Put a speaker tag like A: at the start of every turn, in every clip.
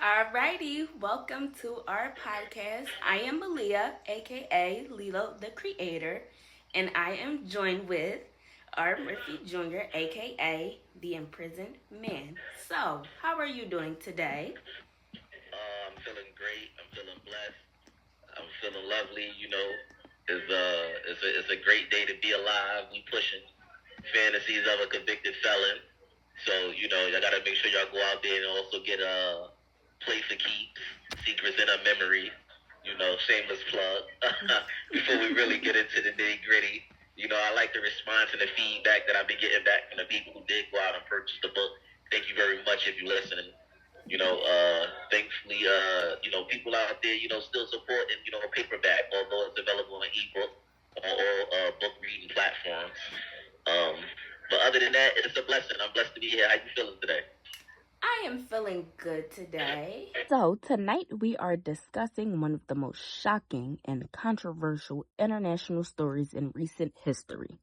A: Alrighty, welcome to our podcast. I am Malia, aka Lilo the Creator, and I am joined with R. Murphy Jr., aka the Imprisoned Man. So, how are you doing today?
B: I'm feeling great. I'm feeling blessed. I'm feeling lovely. It's a great day to be alive. We pushing fantasies of a convicted felon. So I gotta make sure y'all go out there and also get a place to keep secrets in a memory. Shameless plug. Before we really get into the nitty gritty, I like the response and the feedback that I've been getting back from the people who did go out and purchase the book. Thank you very much if you're listening. Thankfully, people out there, still supporting, paperback, although it's available on ebook on all book reading platforms. Um, but other than that, it's a blessing. I'm blessed to be here. How you feeling today?
A: I am feeling good today.
C: So, tonight we are discussing one of the most shocking and controversial international stories in recent history: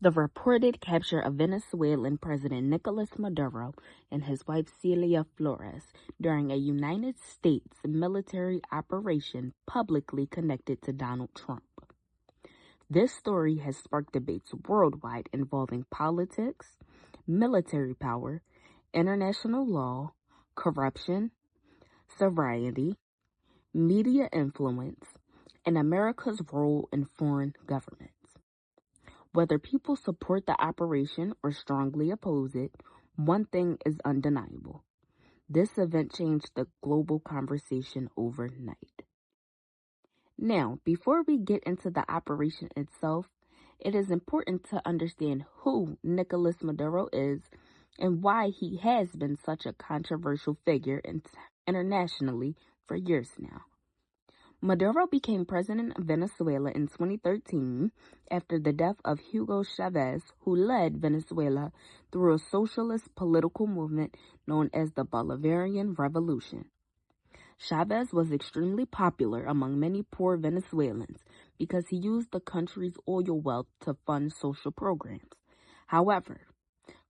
C: the reported capture of Venezuelan President Nicolas Maduro and his wife Celia Flores during a United States military operation publicly connected to Donald Trump. This story has sparked debates worldwide involving politics, military power, international law, corruption, sovereignty, media influence, and America's role in foreign governments. Whether people support the operation or strongly oppose it, one thing is undeniable: this event changed the global conversation overnight. Now, before we get into the operation itself, it is important to understand who Nicolas Maduro is and why he has been such a controversial figure internationally for years now. Maduro became president of Venezuela in 2013 after the death of Hugo Chavez, who led Venezuela through a socialist political movement known as the Bolivarian Revolution. Chavez was extremely popular among many poor Venezuelans because he used the country's oil wealth to fund social programs. However,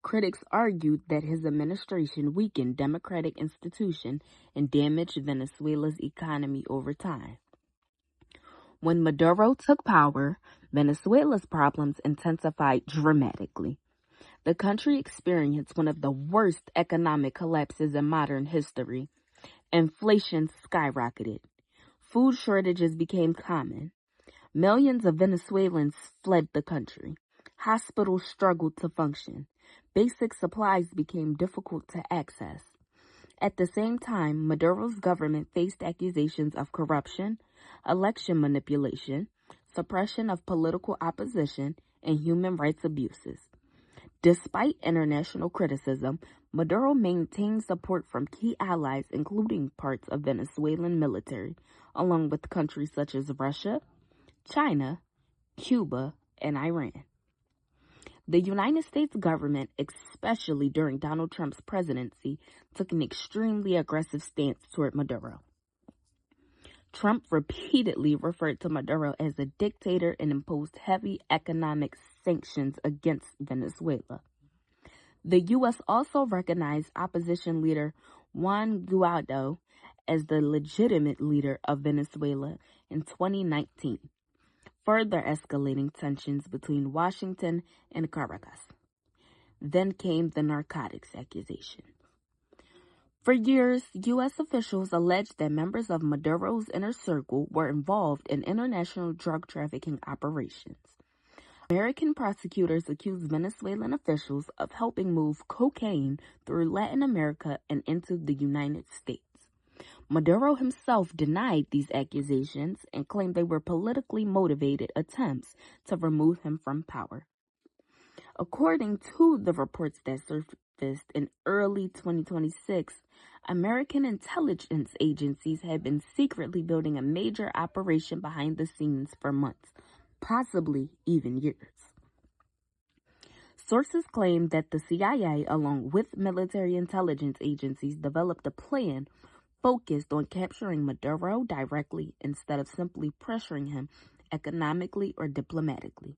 C: critics argued that his administration weakened democratic institutions and damaged Venezuela's economy over time. When Maduro took power, Venezuela's problems intensified dramatically. The country experienced one of the worst economic collapses in modern history. Inflation skyrocketed. Food shortages became common. Millions of Venezuelans fled the country. Hospitals struggled to function. Basic supplies became difficult to access. At the same time, Maduro's government faced accusations of corruption, election manipulation, suppression of political opposition, and human rights abuses. Despite international criticism, Maduro maintained support from key allies, including parts of Venezuelan military, along with countries such as Russia, China, Cuba, and Iran. The United States government, especially during Donald Trump's presidency, took an extremely aggressive stance toward Maduro. Trump repeatedly referred to Maduro as a dictator and imposed heavy economic sanctions against Venezuela. The U.S. also recognized opposition leader Juan Guaido as the legitimate leader of Venezuela in 2019, further escalating tensions between Washington and Caracas. Then came the narcotics accusation. For years, U.S. officials alleged that members of Maduro's inner circle were involved in international drug trafficking operations. American prosecutors accused Venezuelan officials of helping move cocaine through Latin America and into the United States. Maduro himself denied these accusations and claimed they were politically motivated attempts to remove him from power. According to the reports that surfaced in early 2026, American intelligence agencies had been secretly building a major operation behind the scenes for months, possibly even years. Sources claim that the CIA, along with military intelligence agencies, developed a plan focused on capturing Maduro directly instead of simply pressuring him economically or diplomatically.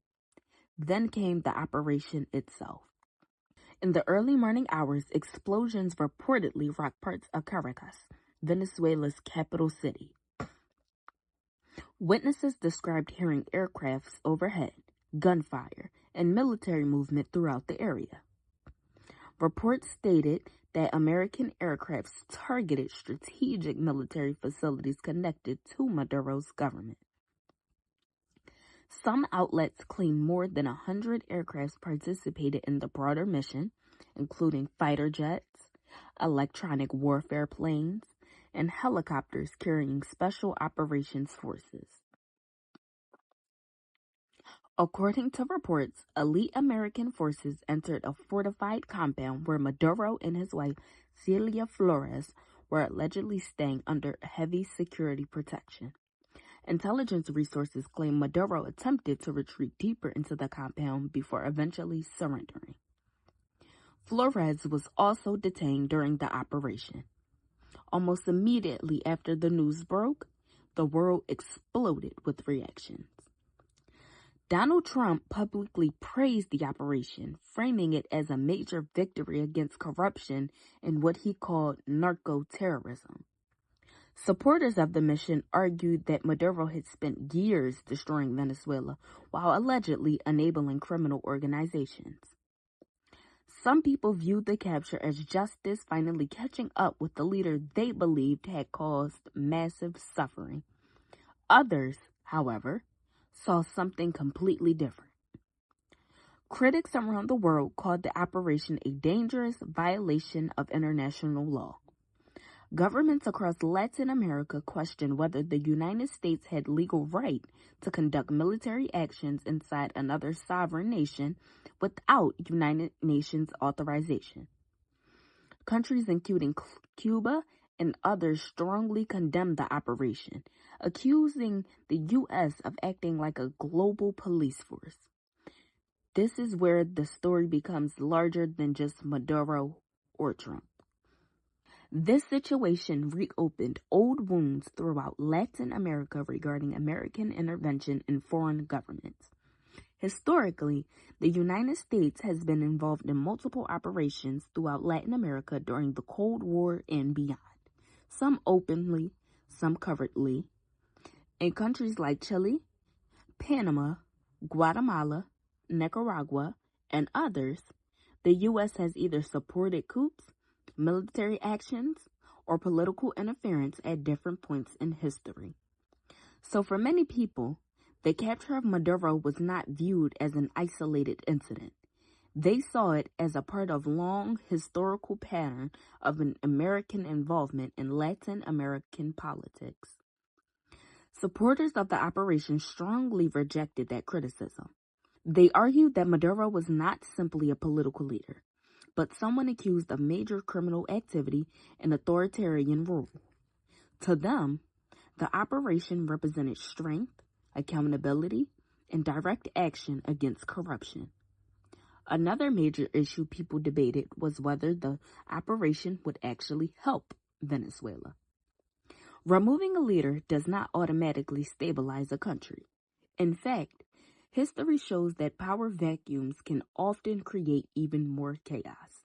C: Then came the operation itself. In the early morning hours, explosions reportedly rocked parts of Caracas, Venezuela's capital city. Witnesses described hearing aircrafts overhead, gunfire, and military movement throughout the area. Reports stated that American aircrafts targeted strategic military facilities connected to Maduro's government. Some outlets claim more than 100 aircrafts participated in the broader mission, including fighter jets, electronic warfare planes, and helicopters carrying special operations forces. According to reports, elite American forces entered a fortified compound where Maduro and his wife, Celia Flores, were allegedly staying under heavy security protection. Intelligence resources claim Maduro attempted to retreat deeper into the compound before eventually surrendering. Flores was also detained during the operation. Almost immediately after the news broke, the world exploded with reactions. Donald Trump publicly praised the operation, framing it as a major victory against corruption and what he called narco-terrorism. Supporters of the mission argued that Maduro had spent years destroying Venezuela while allegedly enabling criminal organizations. Some people viewed the capture as justice finally catching up with the leader they believed had caused massive suffering. Others, however, saw something completely different. Critics around the world called the operation a dangerous violation of international law. Governments across Latin America questioned whether the United States had legal right to conduct military actions inside another sovereign nation without United Nations authorization. Countries including Cuba and others strongly condemned the operation, accusing the U.S. of acting like a global police force. This is where the story becomes larger than just Maduro or Trump. This situation reopened old wounds throughout Latin America regarding American intervention in foreign governments. Historically, the United States has been involved in multiple operations throughout Latin America during the Cold War and beyond, some openly, some covertly. In countries like Chile, Panama, Guatemala, Nicaragua, and others, the U.S. has either supported coups, military actions, or political interference at different points in history. So for many people, the capture of Maduro was not viewed as an isolated incident. They saw it as a part of a long historical pattern of an American involvement in Latin American politics. Supporters of the operation strongly rejected that criticism. They argued that Maduro was not simply a political leader, but someone accused of major criminal activity and authoritarian rule. To them, the operation represented strength, accountability, and direct action against corruption. Another major issue people debated was whether the operation would actually help Venezuela. Removing a leader does not automatically stabilize a country. In fact, history shows that power vacuums can often create even more chaos.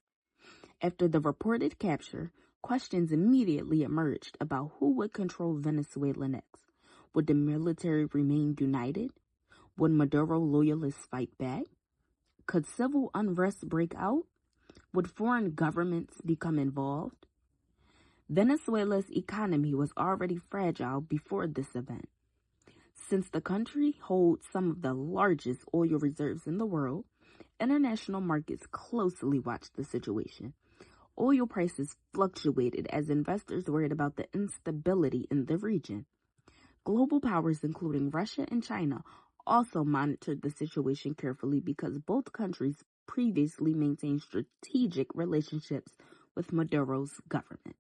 C: After the reported capture, questions immediately emerged about who would control Venezuela next. Would the military remain united? Would Maduro loyalists fight back? Could civil unrest break out? Would foreign governments become involved? Venezuela's economy was already fragile before this event. Since the country holds some of the largest oil reserves in the world, international markets closely watched the situation. Oil prices fluctuated as investors worried about the instability in the region. Global powers, including Russia and China, also monitored the situation carefully because both countries previously maintained strategic relationships with Maduro's government.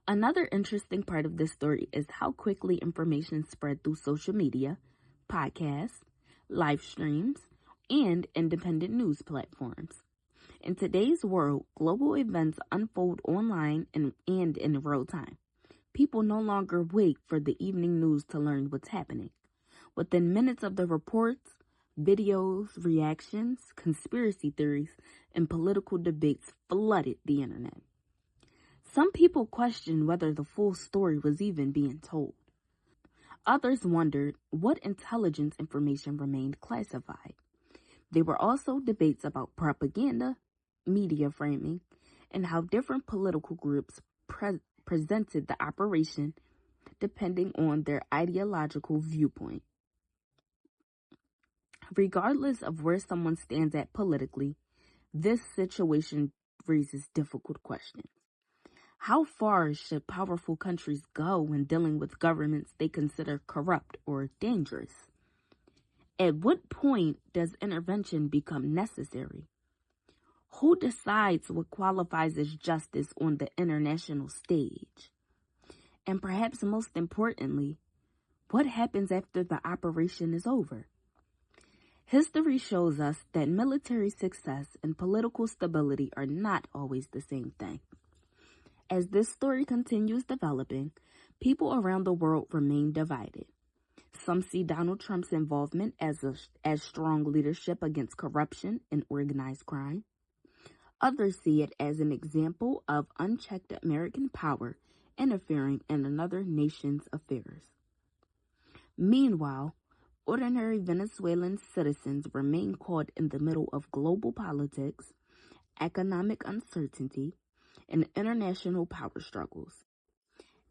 C: Another interesting part of this story is how quickly information spread through social media, podcasts, live streams, and independent news platforms. In today's world, global events unfold online and in real time. People no longer wait for the evening news to learn what's happening. Within minutes of the reports, Videos, reactions, conspiracy theories, and political debates flooded the internet. Some people questioned whether the full story was even being told. Others wondered what intelligence information remained classified. There were also debates about propaganda, media framing, and how different political groups presented the operation depending on their ideological viewpoint. Regardless of where someone stands at politically, this situation raises difficult questions. How far should powerful countries go when dealing with governments they consider corrupt or dangerous? At what point does intervention become necessary? Who decides what qualifies as justice on the international stage? And perhaps most importantly, what happens after the operation is over? History shows us that military success and political stability are not always the same thing. As this story continues developing, people around the world remain divided. Some see Donald Trump's involvement as strong leadership against corruption and organized crime. Others see it as an example of unchecked American power interfering in another nation's affairs. Meanwhile, ordinary Venezuelan citizens remain caught in the middle of global politics, economic uncertainty, and international power struggles.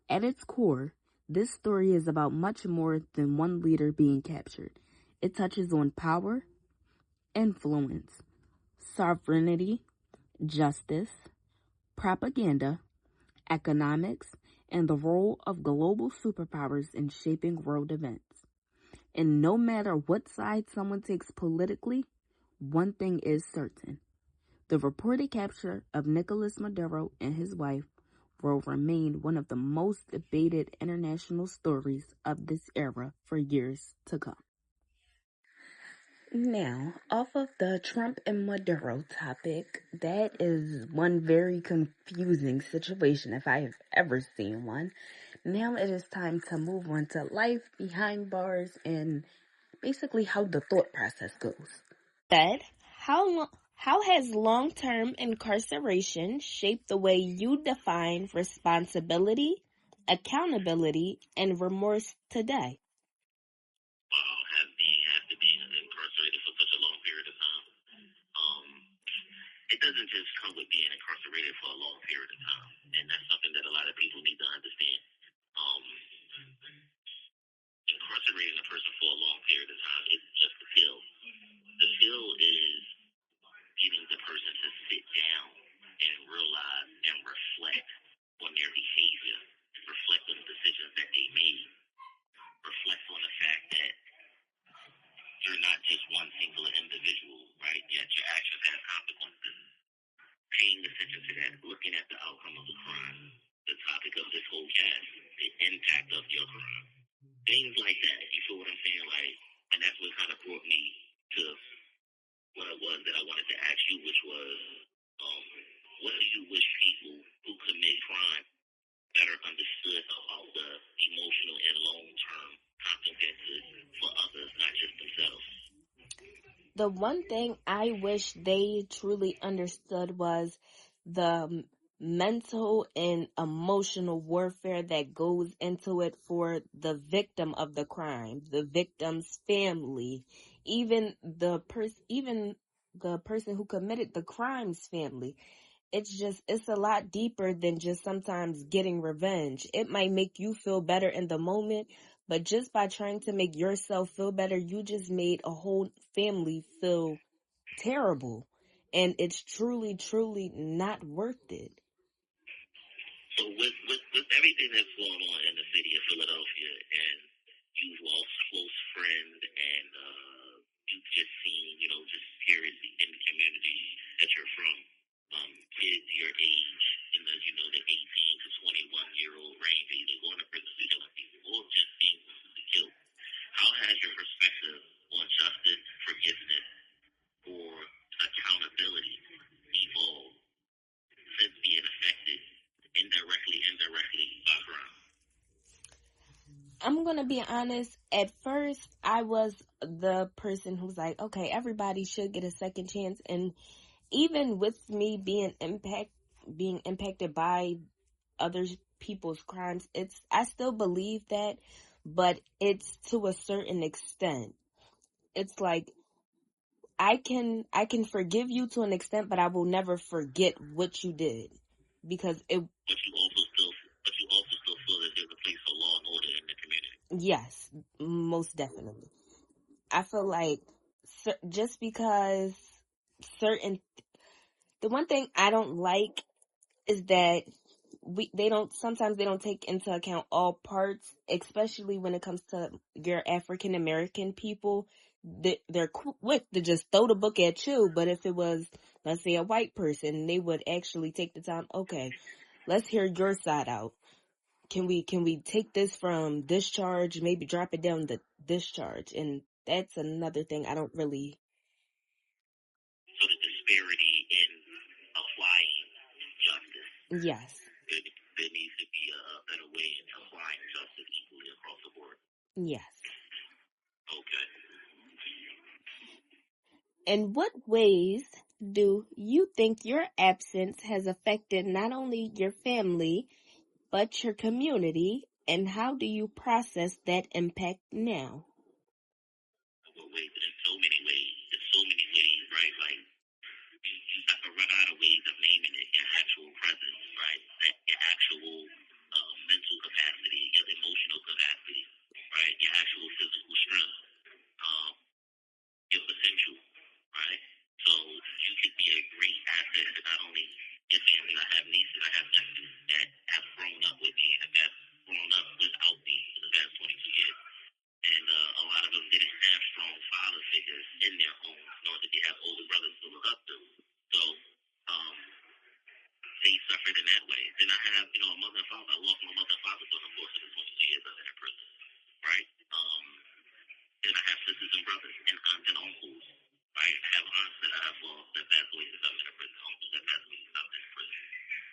C: At its core, this story is about much more than one leader being captured. It touches on power, influence, sovereignty, justice, propaganda, economics, and the role of global superpowers in shaping world events. And no matter what side someone takes politically, one thing is certain. The reported capture of Nicolas Maduro and his wife will remain one of the most debated international stories of this era for years to come. Now, off of the Trump and Maduro topic, that is one very confusing situation if I have ever seen one. Now it is time to move on to life behind bars and basically how the thought process goes. How has long-term incarceration shaped the way you define responsibility, accountability, and remorse today?
B: After being incarcerated for such a long period of time, it doesn't just come with being incarcerated for a long period of time, and that's something that a lot of people need to understand. Um, Incarcerating a person for a long period of time is just the pill. The pill is getting the person to sit down and realize and reflect on their behavior, reflect on the decisions that they made, reflect on the fact that you're not just one singular individual, right? Yet your actions have consequences. Paying attention to that, looking at the outcome of the crime, the topic of this whole cast, the impact of your crime, things like that. You feel what I'm saying? Like, and that's what kind of brought me to what it was that I wanted to ask you, which was, what do you wish people who commit crime better understood about the emotional and long-term consequences for others, not just themselves?
C: The one thing I wish they truly understood was the mental and emotional warfare that goes into it for the victim of the crime, the victim's family, even the person who committed the crime's family. It's a lot deeper than just sometimes getting revenge. It might make you feel better in the moment, but just by trying to make yourself feel better, you just made a whole family feel terrible. And it's truly, truly not worth it.
B: So with everything that's going on in the city of Philadelphia, and you've lost close friends, and you've just seen, just seriously in the community that you're from, kids your age, the 18 to 21-year-old range, either going to prison for killing people or just being killed. How has your perspective on justice, forgiveness, or accountability evolved since being affected indirectly by crime?
C: I'm going to be honest. At first, I was the person who's like, okay, everybody should get a second chance. And even with me being impacted by other people's crimes, I still believe that, but it's to a certain extent. It's like I can forgive you to an extent, but I will never forget what you did, because it.
B: But you also still feel that there's a place for law and order in the community.
C: Yes, most definitely. I feel like just because certain. The one thing I don't like is that sometimes they don't take into account all parts, especially when it comes to your African American people. They're quick to just throw the book at you, but if it was, let's say, a white person, they would actually take the time. Okay, let's hear your side out. Can we take this from this charge, maybe drop it down to this charge? And that's another thing I don't really.
B: So the disparity in applying justice.
C: Yes.
B: There needs to be a better way in applying justice equally across the board.
C: Yes.
B: Okay.
C: In what ways do you think your absence has affected not only your family, but your community, and how do you process that impact now?
B: What ways? In so many ways. There's so many ways, right? Like, you have to run out of ways of naming it. Your actual presence, right? Your actual mental capacity, your emotional capacity, right? Your actual physical strength, your potential, right? So you could be a great asset to not only your family. I have nieces, I have nephews that have grown up with me and have grown up without me for the past 22 years. And a lot of them didn't have strong father figures in their homes, nor did they have older brothers to look up to. So they suffered in that way. Then I have, a mother and father. I lost my mother and father during the course of the 22 years I was in prison, right? Then I have sisters and brothers and aunts and uncles, right? I have aunts that I have lost that passed away since I've been in prison, uncles that passed away since I've been in prison.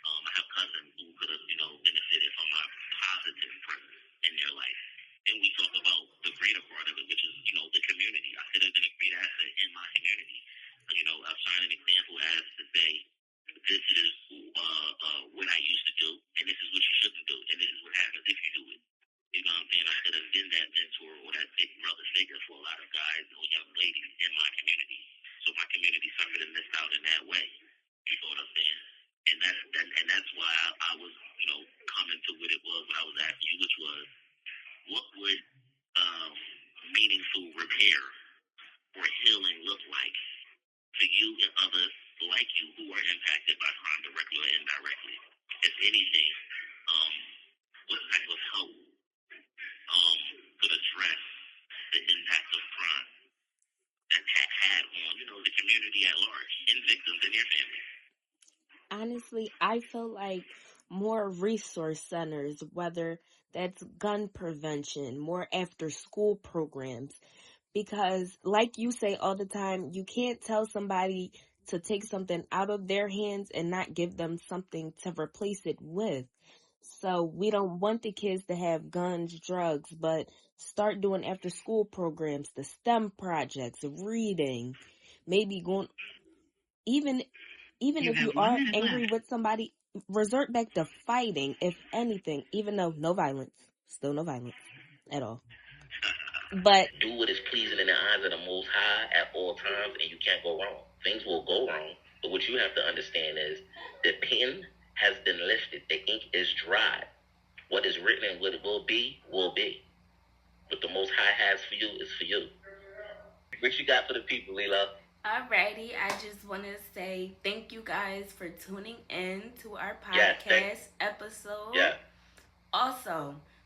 B: I have cousins who could have, benefited from my positive presence in their life. Then we talk about the greater part of it, which is, the community. I could have been a great asset in my community. I've tried an example as to say, this is what I used to do, and this is what you shouldn't do, and this is what happens if you do it. You know what I'm saying? I could have been that mentor or that big brother figure for a lot of guys or young ladies in my community. So my community suffered and missed out in that way. You know what I'm saying? And that's why I was, coming to what it was, what I was asking you, which was, what would meaningful repair or healing look like for you and others like you who are impacted by crime directly or indirectly? If anything, what type of help could address the impact of crime and had on, the community at large and victims and their families?
C: Honestly, I feel like more resource centers, whether that's gun prevention, more after school programs, because like you say all the time, you can't tell somebody to take something out of their hands and not give them something to replace it with. So we don't want the kids to have guns, drugs, but start doing after school programs, the STEM projects, reading, maybe going, even if you are angry with somebody, resort back to fighting, if anything, even though no violence, still no violence at all. But
B: do what is pleasing in the eyes of the Most High at all times, and you can't go wrong. Things will go wrong, but what you have to understand is the pen has been lifted, the ink is dry. What is written and what it will be, will be. What the Most High has for you is for you. What you got for the people, Lila?
A: Alrighty, I just want to say thank you guys for tuning in to our podcast episode.
B: Yeah.
A: Also,